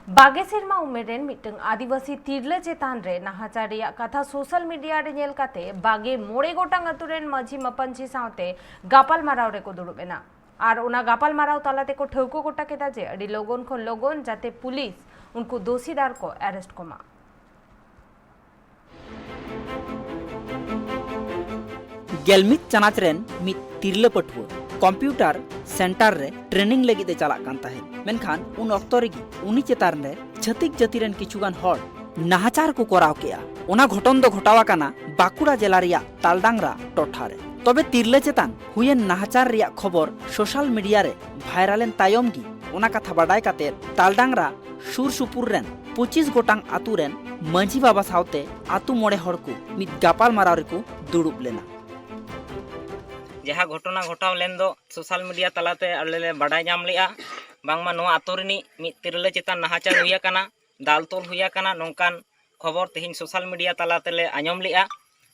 बागे सेरमा उमेरेन मिटंग आदिवासी तिरले चेतान रे नाहाचार रिया कथा सोशल मीडिया रे नेल काते बागे मोड़े गोटांग अतुरेन माझी मपंची सावते गापाल माराव रे को दुड़ुबेना और उना गापाल माराव तलाते को ठौको गोटा केदा जे अडी लोगन को लोगन जाते पुलिस उनको दोषीदार को अरेस्ट कोमा गेलमित चनाच रेन मित तिरले पटुआ कंप्यूटर सेंटर रे ट्रेनिंग लगी दे चला कान ताहे मेनखान उन अक्तो रेगी उनी चेतान रे छतिक जाति रेन किछुगान हर नाहाचार को कराव केया ओना घटन दो घटावा काना बाकुड़ा जिला रिया तालडांगरा टोठा रे तबे तिरले चेतान हुयेन नाहाचार रिया खबर सोशल मीडिया रे भाइरालेन तायम गी ओना कथा बाडाय काते तालडांगरा सुर सुपुर रेन 25 गोटांग आतु रेन मंजी बाबा सावते आतु मोड़े हर को मित गापाल माराव रे को दुड़ुब लेना जहाँ घटना घटाव लेन दो सोशल मीडिया तलाते आले बाडाय नाम लेआ बांगमा नोआ आतो रिनी मित तिरले चेतान नाहाचार हुया काना दाल तोल हुया काना नोंकान खबर तेहिन सोशल मीडिया तलाते ले आंजम लेआ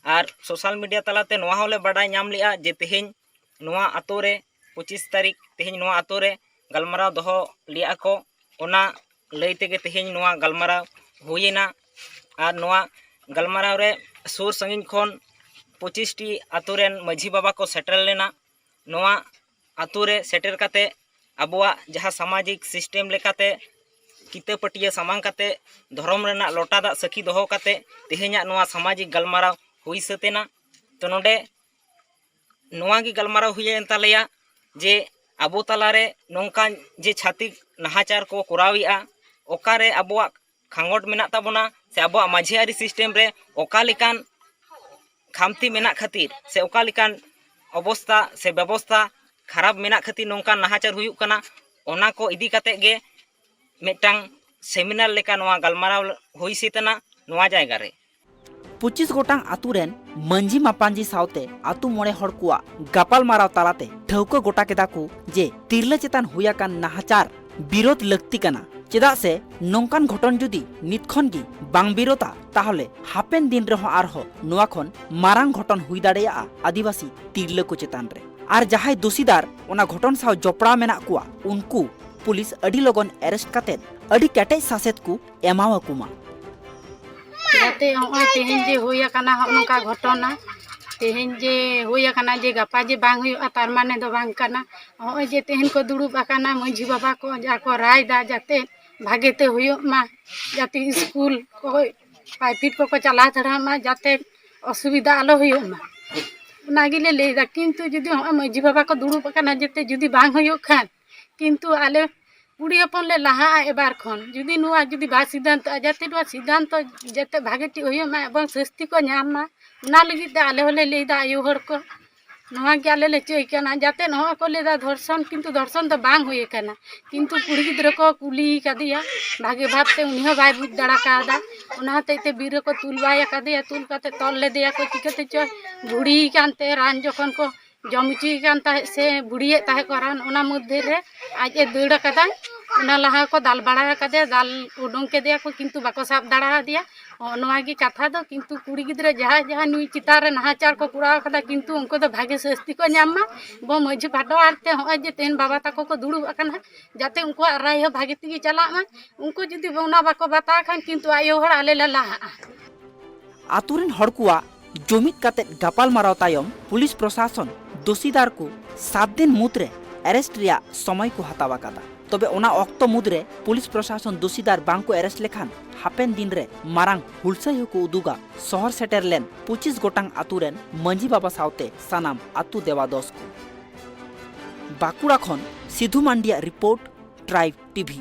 और सोशल मीडिया तलाते नोआ होले बाडाय नाम लेआ जे तेहिन नोआ आतो रे 25 तारीख तेहिन नोआ आतो रे गलमाराव दोहो लिया को ओना लई तेगे तेहिन नोआ गलमाराव हुयेना और नोआ गलमाराव रे सुर संगिन खन 25 टी आतु रेन माझी बाबा को सेटल लेना नोआ आतु रे सेटर काते अबुआ जहाँ सामाजिक सिस्टम लेकाते किते पटिया सामांग काते धर्म रेना लोटा दा सखी दोहो काते तेहेኛ नोआ सामाजिक गलमाराव हुई सतेना तो नोडे नोआ की गलमाराव हुई एन तालेया जे अबो तालारे नोंका जे छातिक नाहाचार को कुराविया ओकारे अबुआ खांगोट मेना ताबोना से अबुआ माझियारी सिस्टम रे ओका लेकान खामती मेना खातिर से ओका लेकान अवस्था से व्यवस्था खराब मेना खातिर नोंका नाहाचार हुयुक कना ओना को इदी काते गे मिटांग सेमिनार लेका नोआ गलमाराव हुई सितना नोआ जायगा रे 25 गोटांग आतु रेन मंजी मापांजी सावते आतु मोड़े हर कुआ गापाल माराव तालाते ठौको गोटा केदा को जे तिरले चेतान हुया कान नाहाचार विरोध लगती कना चेदा से नोंकान घटन जुदी नितखन गी बांग बिरोता ताहले हापेन दिन रहो आरहो नोआ खन मारांग घटन हुई दाड़ेया आदिवासी तिरले को चेतान रे आर जहाय दोषीदार ओना घटन साव जपड़ा मेना कुआ उनको पुलिस अडी लगन अरेस्ट कातेन अडी केटेज सासेत को एमावा कुमा जाते होय तेहेन जे होया काना नोका घटना तेहेन जे होया काना जे गापा जे बांग हुआ तार माने दो बांग काना होय जे तेहेन को दुड़ुब आकाना मंझी बाबा को जाको राय दा जाते भागेते हुयो मा जाते स्कूल को प्राइवेट को चला थड़ा मा जाते असुविधा आलो हुयो मा नागिले लेदा किंतु जुदी मंझी बाबा को दुड़ुब आकाना जेते जुदी बांग हुयो खान किंतु आले कुड़ी अपन ले लहा एबार खन जुदी नुआ जुदी बा सिद्धांत जाते नुआ सिद्धांत जेते भागेटी हुयो मा एवं सस्ती को नाम मा ना लगी आले होले लेदा आयो हर को नोआ के आले ले चई कना जाते नोआ को लेदा धर्षण किंतु धर्षण तो बांग होये कना किंतु कुड़ी गिद्र को कुली कदिया भागे भाबते उनिहो बाय बुझ दड़ा कादा उनाते ते बीर को तुलवाया कदिया तुल काते तल ले दिया को चिकते चय बुढ़ी कानते रान जखन को जमची कानता से बुढ़िए ताहे को रान ओना मध्य रे आज ए दड़ कदा ओना लहा को दाल बाड़ा कदे दाल उडों के दिया को किंतु बाको साब दड़ा दिया नोआ की कथा दो किंतु कुड़ी गिद्रे जहाँ जहाँ नुई चितार रे नाहाचार को कुड़ा कदा किंतु उनको तो भागे सस्ती को नामा बो मझी भाटो आरते होय जे तेन बाबा ताको को दुड़ुब आकना जाते उनको राय भागे तिगी चला मा उनको जुदी बोना बाको बता खान किंतु आयो हर आले लहा आतुरिन हड़कुआ जमित काते गापाल माराव तायम पुलिस प्रशासन दोषीदार को 7 दिन मुद्रे अरेस्ट रिया समय को हतावा कादा तबे ओना अक्तो मुद्रे पुलिस प्रशासन दोषीदार बांग को अरेस्ट लेखान हापेन दिन रे मारांग हुलसाय को उदुगा शहर सेटर लेन 25 गोटांग आतु रेन मंजी बाबा सावते सानाम आतु देवादोस को बाकुड़ा खन सिधु मांडिया रिपोर्ट ट्राइब टीवी।